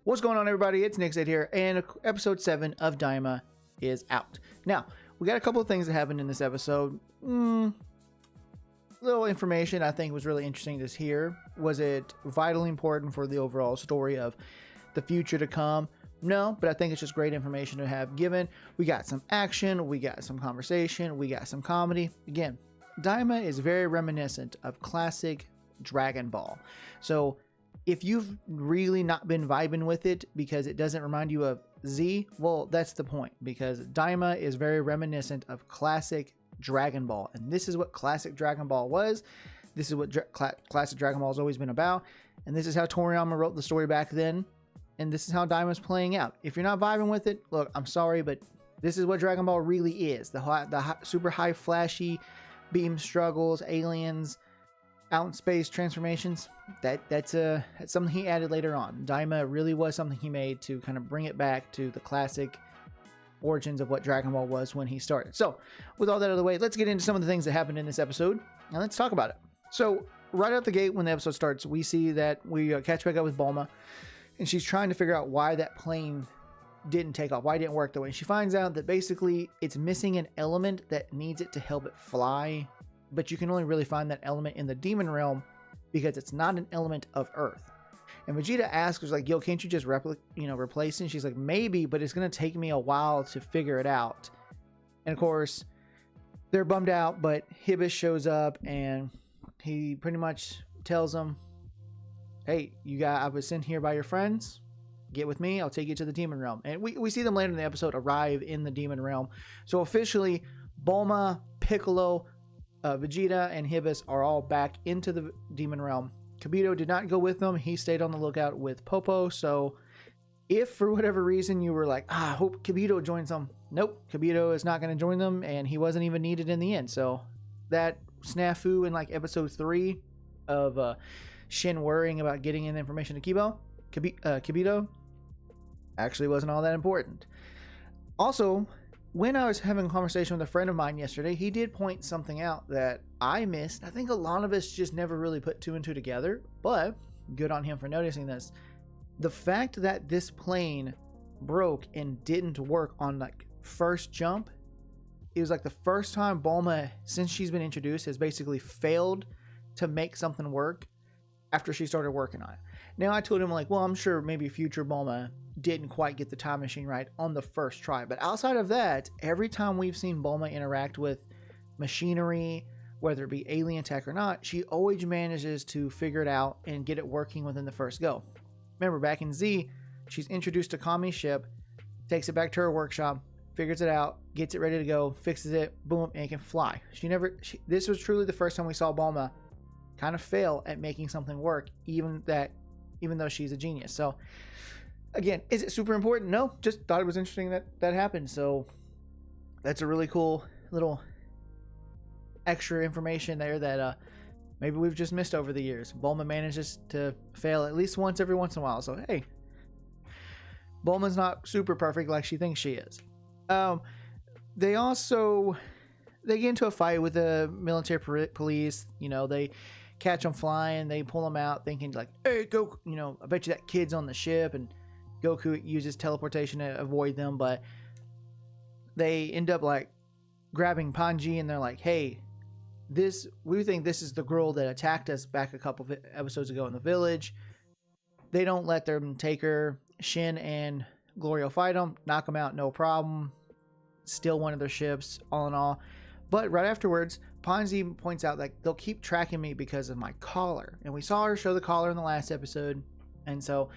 What's going on, everybody? It's Nick here, and episode 7 of Daima is out. Now, we got a couple of things that happened in this episode. Little information I think was really interesting to hear. Was it vitally important for the overall story of the future to come? No, but I think it's just great information to have given. We got some action, we got some conversation, we got some comedy. Again, Daima is very reminiscent of classic Dragon Ball. So if you've really not been vibing with it because it doesn't remind you of Z, well, that's the point, because Daima is very reminiscent of classic Dragon Ball, and this is what classic Dragon Ball was. This is what classic Dragon Ball has always been about, and this is how Toriyama wrote the story back then, and this is how Daima's playing out. If you're not vibing with it, look, I'm sorry, but this is what Dragon Ball really is. The super high flashy beam struggles, aliens, out in space transformations. That's something he added later on. Daima really was something he made to kind of bring it back to the classic origins of what Dragon Ball was when he started. So with all that out of the way, let's get into some of the things that happened in this episode, and let's talk about it. So right out the gate when the episode starts, we see that we catch back up with Bulma, and she's trying to figure out why that plane didn't take off, why it didn't work the way. She finds out that basically it's missing an element that needs it to help it fly, but you can only really find that element in the demon realm because it's not an element of Earth. And Vegeta asks her, like, yo, can't you just replace it? And she's like, maybe, but it's going to take me a while to figure it out. And of course, they're bummed out, but Hibis shows up and he pretty much tells them, hey, I was sent here by your friends. Get with me. I'll take you to the demon realm. And we see them later in the episode arrive in the demon realm. So officially, Bulma, Piccolo, Vegeta, and Hibis are all back into the demon realm. Kibito did not go with them. He stayed on the lookout with Popo. So if for whatever reason you were like, I hope Kibito joins them. Nope, Kibito is not going to join them, and he wasn't even needed in the end. So that snafu in like episode 3 of Shin worrying about getting in information to Kibito actually wasn't all that important. Also, when I was having a conversation with a friend of mine yesterday, he did point something out that I missed. I think a lot of us just never really put 2 and 2 together, but good on him for noticing this. The fact that this plane broke and didn't work on like first jump, it was like the first time Bulma, since she's been introduced, has basically failed to make something work after she started working on it. Now I told him, like, well, I'm sure maybe future Bulma didn't quite get the time machine right on the first try. But outside of that, every time we've seen Bulma interact with machinery, whether it be alien tech or not, she always manages to figure it out and get it working within the first go. Remember, back in Z, she's introduced to Kami's ship, takes it back to her workshop, figures it out, gets it ready to go, fixes it, boom, and it can fly. This was truly the first time we saw Bulma kind of fail at making something work, even though she's a genius. So again, is it super important? No, just thought it was interesting that happened. So that's a really cool little extra information there that maybe we've just missed over the years. Bulma manages to fail at least once every once in a while. So hey, Bulma's not super perfect like she thinks she is. They get into a fight with the military police. They catch them flying. They pull them out thinking like, hey, Goku, I bet you that kid's on the ship. And Goku uses teleportation to avoid them, but they end up like grabbing Panji, and they're like, hey, we think this is the girl that attacked us back a couple of episodes ago in the village. They don't let them take her. Shin and Glorio fight them, knock them out, no problem. Steal one of their ships, all in all. But right afterwards, Panji points out, like, they'll keep tracking me because of my collar. And we saw her show the collar in the last episode. And so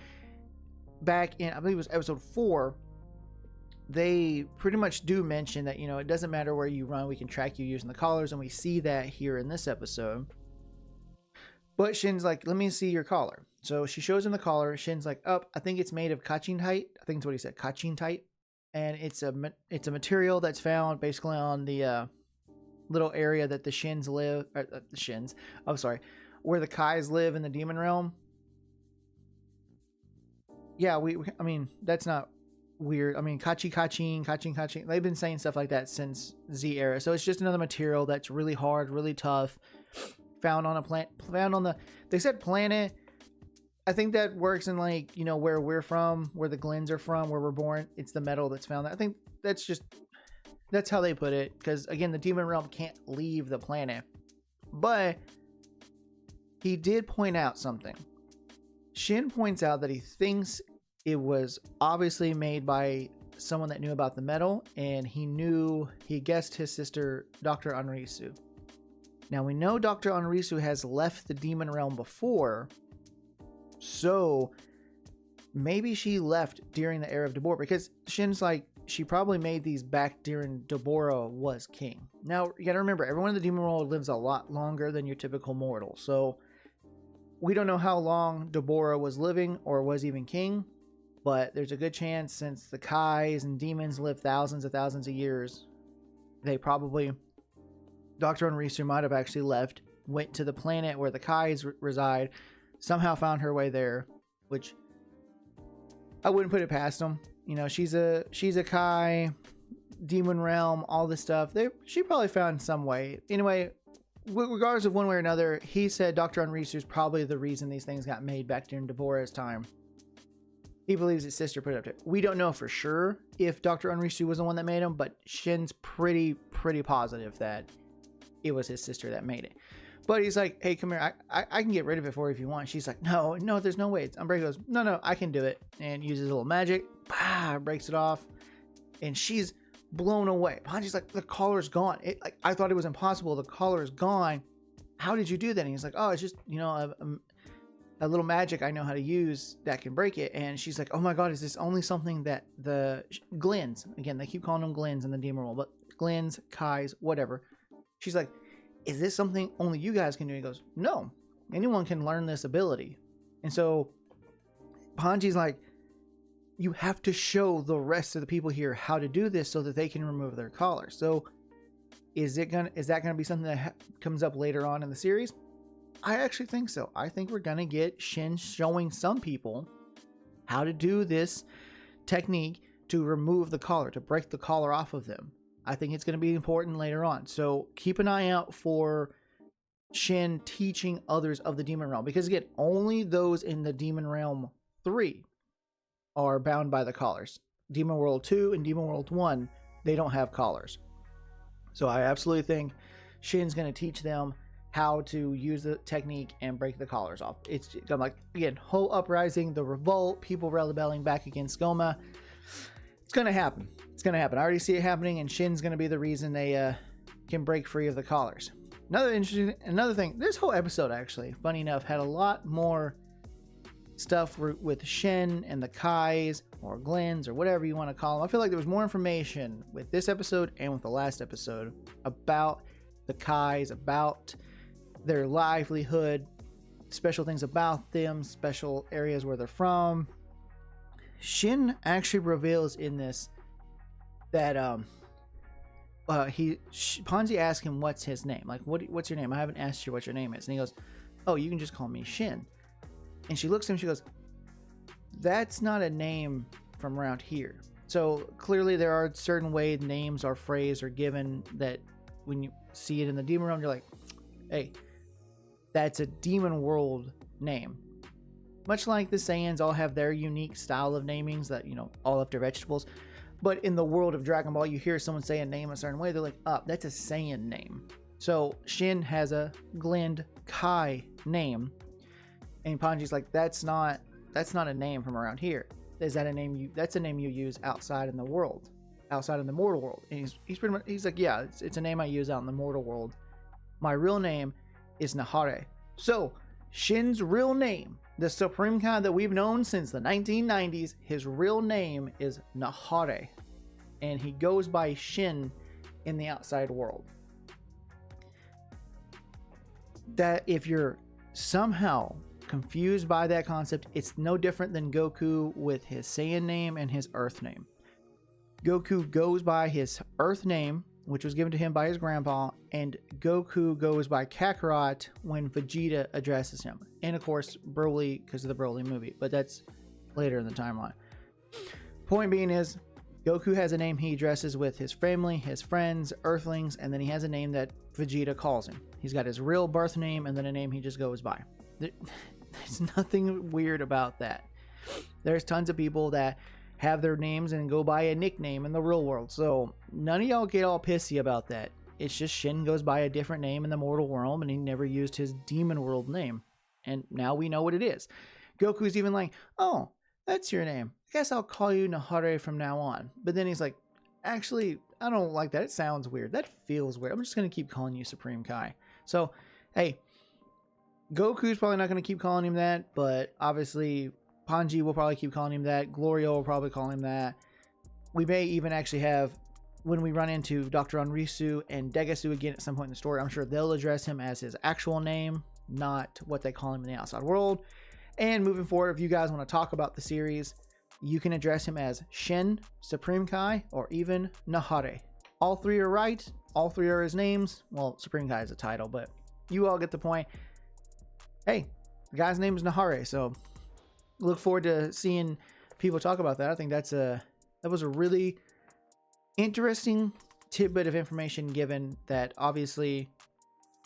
back in, I believe it was episode 4, they pretty much do mention that, it doesn't matter where you run, we can track you using the collars. And we see that here in this episode. But Shin's like, let me see your collar. So she shows him the collar. Shin's like, I think it's made of kachintite. I think that's what he said, kachintite. And it's a material that's found basically on the little area that the Shins live, where the Kais live in the demon realm. Yeah, I mean, that's not weird. I mean, kachin. They've been saying stuff like that since Z era. So it's just another material that's really hard, really tough, found on a planet. They said planet. I think that works in like, you know, where we're from, where the Glens are from, where we're born. It's the metal that's found. I think that's how they put it. Because again, the demon realm can't leave the planet. But he did point out something. Shin points out that he thinks it was obviously made by someone that knew about the metal, and he guessed his sister, Dr. Anrisu. Now we know Dr. Anrisu has left the demon realm before, so maybe she left during the era of Deborah, because Shin's like, she probably made these back during Deborah was king. Now you gotta remember, everyone in the demon world lives a lot longer than your typical mortal, so we don't know how long Deborah was living or was even king, but there's a good chance, since the Kais and demons live thousands of years, Dr. Anrisu might have actually left, went to the planet where the Kais reside, somehow found her way there, which I wouldn't put it past them. You know, she's a Kai, demon realm, all this stuff. She probably found some way. Anyway, regardless of one way or another, he said Dr. Anrisu is probably the reason these things got made back during Deborah's time. He believes his sister put it up to it. We don't know for sure if Dr. Anrisu was the one that made them, but Shin's pretty positive that it was his sister that made it. But he's like, hey, come here. I can get rid of it for you if you want. She's like, no, there's no way. Unbreakable goes, no, I can do it. And uses a little magic. Bah, breaks it off. And she's blown away. Hanji's like, the collar's gone. I thought it was impossible. The collar is gone. How did you do that? And he's like, oh, it's just, you know, a little magic I know how to use that can break it. And she's like, oh my God, is this only something that the Glens, again, they keep calling them Glens in the demon world, but Glens, Kais, whatever. She's like, is this something only you guys can do? He goes, no, anyone can learn this ability. And so Hanji's like, you have to show the rest of the people here how to do this so that they can remove their collar. So is that gonna be something that comes up later on in the series? I actually think so. I think we're gonna get Shin showing some people how to do this technique to remove the collar, to break the collar off of them. I think it's going to be important later on. So keep an eye out for Shin teaching others of the demon realm. Because again, only those in the demon realm 3 are bound by the collars. Demon World 2 and Demon World 1, they don't have collars. So I absolutely think Shin's going to teach them how to use the technique and break the collars off. It's like, again, whole uprising, the revolt, people rebelling back against Goma. It's going to happen. It's going to happen. I already see it happening, and Shin's going to be the reason they can break free of the collars. Another thing, this whole episode, actually, funny enough, had a lot more stuff with Shin and the Kais, or Glens, or whatever you want to call them. I feel like there was more information with this episode and with the last episode about the Kais, about their livelihood, special things about them, special areas where they're from. Shin actually reveals in this that Ponzi asked him what's his name, like what's your name? I haven't asked you what your name is. And he goes, oh, you can just call me Shin. And she looks at him, she goes, that's not a name from around here. So clearly there are certain ways names are phrased or given that when you see it in the demon realm, you're like, hey, that's a demon world name. Much like the Saiyans all have their unique style of namings that, you know, all after vegetables. But in the world of Dragon Ball, you hear someone say a name a certain way, they're like, oh, that's a Saiyan name. So Shin has a Glend Kai name. And Panji's like, that's not a name from around here. Is that a name that's a name you use outside in the world, outside in the mortal world? And he's like, yeah, it's a name I use out in the mortal world. My real name is Nahare. So Shin's real name, the Supreme Kai that we've known since the 1990s, his real name is Nahare. And he goes by Shin in the outside world. That if you're somehow confused by that concept, it's no different than Goku with his Saiyan name and his Earth name. Goku goes by his Earth name, which was given to him by his grandpa, and Goku goes by Kakarot when Vegeta addresses him. And of course, Broly, because of the Broly movie, but that's later in the timeline. Point being is, Goku has a name he addresses with his family, his friends, Earthlings, and then he has a name that Vegeta calls him. He's got his real birth name and then a name he just goes by. There's nothing weird about that. There's tons of people that have their names and go by a nickname in the real world. So none of y'all get all pissy about that. It's just Shin goes by a different name in the mortal realm, and he never used his demon world name. And now we know what it is. Goku's even like, oh, that's your name. I guess I'll call you Nahare from now on. But then he's like, actually, I don't like that. It sounds weird. That feels weird. I'm just going to keep calling you Supreme Kai. So, hey, Goku's probably not going to keep calling him that, but obviously Panji will probably keep calling him that. Glorio will probably call him that. We may even actually have, when we run into Dr. Onrisu and Degasu again at some point in the story, I'm sure they'll address him as his actual name, not what they call him in the outside world. And moving forward, if you guys want to talk about the series, you can address him as Shin, Supreme Kai, or even Nahare. All three are right. All three are his names. Well, Supreme Kai is a title, but you all get the point. Hey, the guy's name is Nahare, so look forward to seeing people talk about that. I think that was a really interesting tidbit of information given that obviously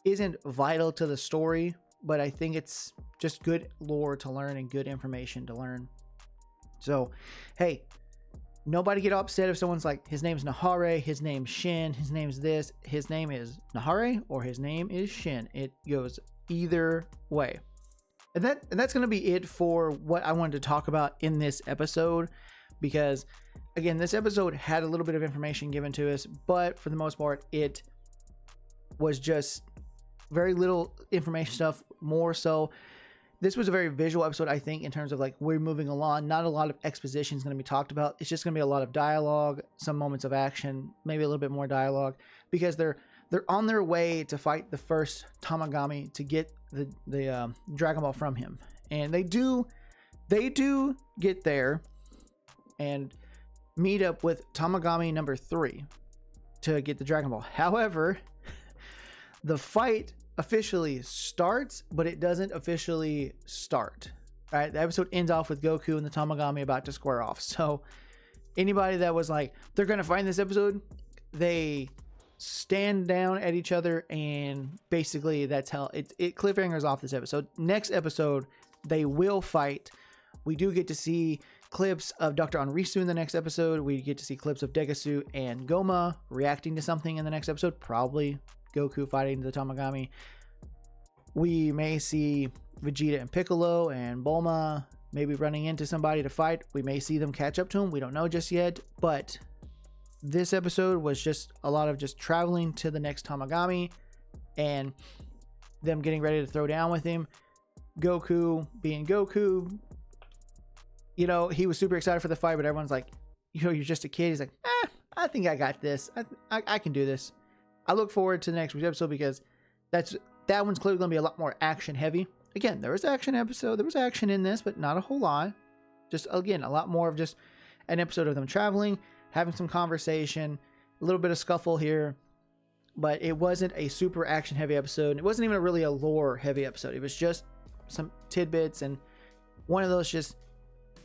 isn't vital to the story, but I think it's just good lore to learn and good information to learn. So, hey, nobody get upset if someone's like, his name's Nahare, his name's Shin, his name's this, his name is Nahare, or his name is Shin. It goes either way. And that's going to be it for what I wanted to talk about in this episode, because again, this episode had a little bit of information given to us, but for the most part, it was just very little information stuff. More so, this was a very visual episode, I think, in terms of like we're moving along. Not a lot of exposition is going to be talked about. It's just going to be a lot of dialogue, some moments of action, maybe a little bit more dialogue, because they're on their way to fight the first Tamagami to get the Dragon Ball from him, and they do get there and meet up with Tamagami number 3 to get the Dragon Ball. However, the fight officially starts, but it doesn't officially start. All right, the episode ends off with Goku and the Tamagami about to square off. So anybody that was like, they're going to fight in this episode, they stand down at each other, and basically that's how it cliffhangers off this episode. Next episode, they will fight. We do get to see clips of Dr. Onrisu in the next episode. We get to see clips of Degasu and Goma reacting to something in the next episode. Probably Goku fighting the Tamagami. We may see Vegeta and Piccolo and Bulma maybe running into somebody to fight. We may see them catch up to him. We don't know just yet, but this episode was just a lot of just traveling to the next Tamagami and them getting ready to throw down with him. Goku being Goku, you know, he was super excited for the fight, but everyone's like, you know, you're just a kid. He's like, I think I got this. I can do this. I look forward to the next week's episode, because that one's clearly going to be a lot more action heavy. Again, there was action in this, but not a whole lot. Just, again, a lot more of just an episode of them traveling, having some conversation, a little bit of scuffle here, but it wasn't a super action heavy episode. It wasn't even really a lore heavy episode. It was just some tidbits and one of those just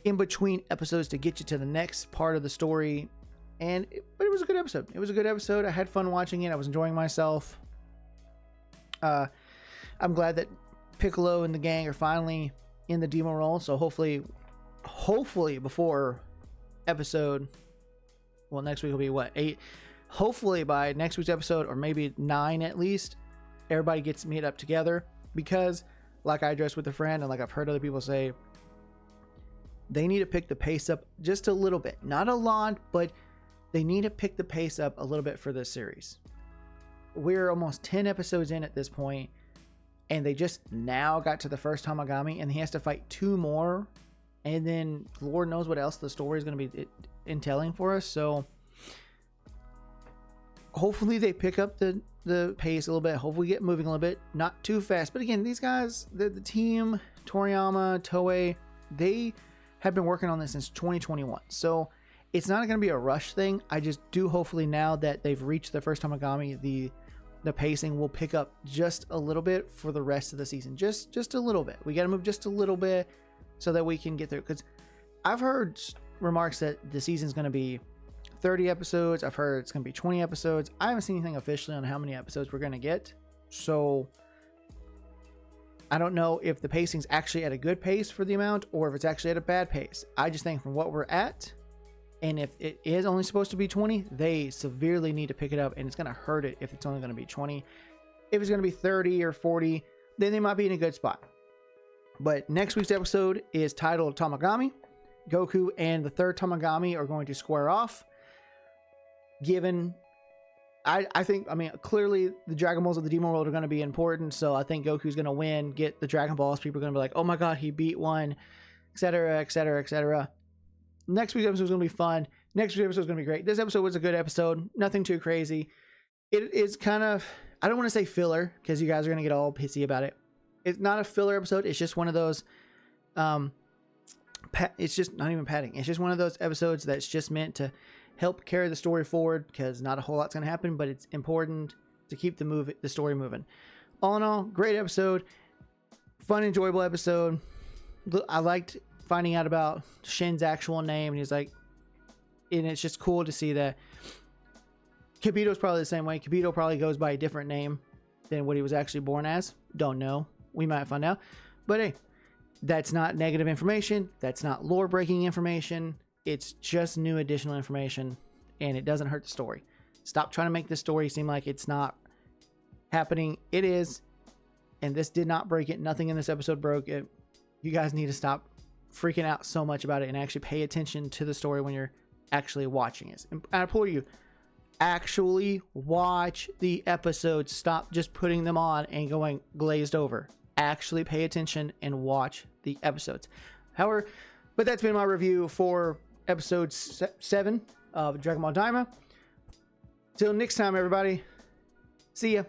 in between episodes to get you to the next part of the story. But it was a good episode. It was a good episode. I had fun watching it. I was enjoying myself. I'm glad that Piccolo and the gang are finally in the demo role. So hopefully before episode, well, next week will be what, 8? Hopefully by next week's episode, or maybe 9 at least, everybody gets to meet up together, because like I addressed with a friend and like I've heard other people say, they need to pick the pace up just a little bit. Not a lot, but they need to pick the pace up a little bit for this series. We're almost 10 episodes in at this point, and they just now got to the first Tamagami, and he has to fight 2 more, and then Lord knows what else the story is going to be entailing for us. So hopefully they pick up the pace a little bit. Hopefully get moving a little bit, not too fast. But again, these guys, the team, Toriyama, Toei, they have been working on this since 2021. So it's not going to be a rush thing. I just do hopefully now that they've reached the first Tamagami, the pacing will pick up just a little bit for the rest of the season. Just a little bit. We got to move just a little bit so that we can get through. Because I've heard remarks that the season's going to be 30 episodes. I've heard it's going to be 20 episodes. I haven't seen anything officially on how many episodes we're going to get. So I don't know if the pacing's actually at a good pace for the amount or if it's actually at a bad pace. I just think from what we're at, and if it is only supposed to be 20, they severely need to pick it up, and it's going to hurt it if it's only going to be 20. If it's going to be 30 or 40, then they might be in a good spot. But next week's episode is titled Tamagami. Goku and the third Tamagami are going to square off. Given, I think, clearly the Dragon Balls of the Demon World are going to be important, so I think Goku's going to win, get the Dragon Balls. People are going to be like, oh my god, he beat one, etc., etc., etc. Next week's episode is going to be fun. Next week's episode is going to be great. This episode was a good episode. Nothing too crazy. It is kind of, I don't want to say filler, because you guys are going to get all pissy about it. It's not a filler episode. It's just one of those, it's just not even padding. It's just one of those episodes that's just meant to help carry the story forward, because not a whole lot's going to happen, but it's important to keep the story moving. All in all, great episode. Fun, enjoyable episode. I liked finding out about Shin's actual name, and he's like, and it's just cool to see that Kibito's probably the same way. Kibito probably goes by a different name than what he was actually born as. Don't know. We might find out. But hey, that's not negative information. That's not lore breaking information. It's just new additional information, and it doesn't hurt the story. Stop trying to make this story seem like it's not happening. It is, and this did not break it. Nothing in this episode broke it. You guys need to stop freaking out so much about it and actually pay attention to the story when you're actually watching it. And I implore you, actually watch the episodes. Stop just putting them on and going glazed over. Actually pay attention and watch the episodes. However, but that's been my review for episode 7 of Dragon Ball Daima. Till next time, everybody. See ya.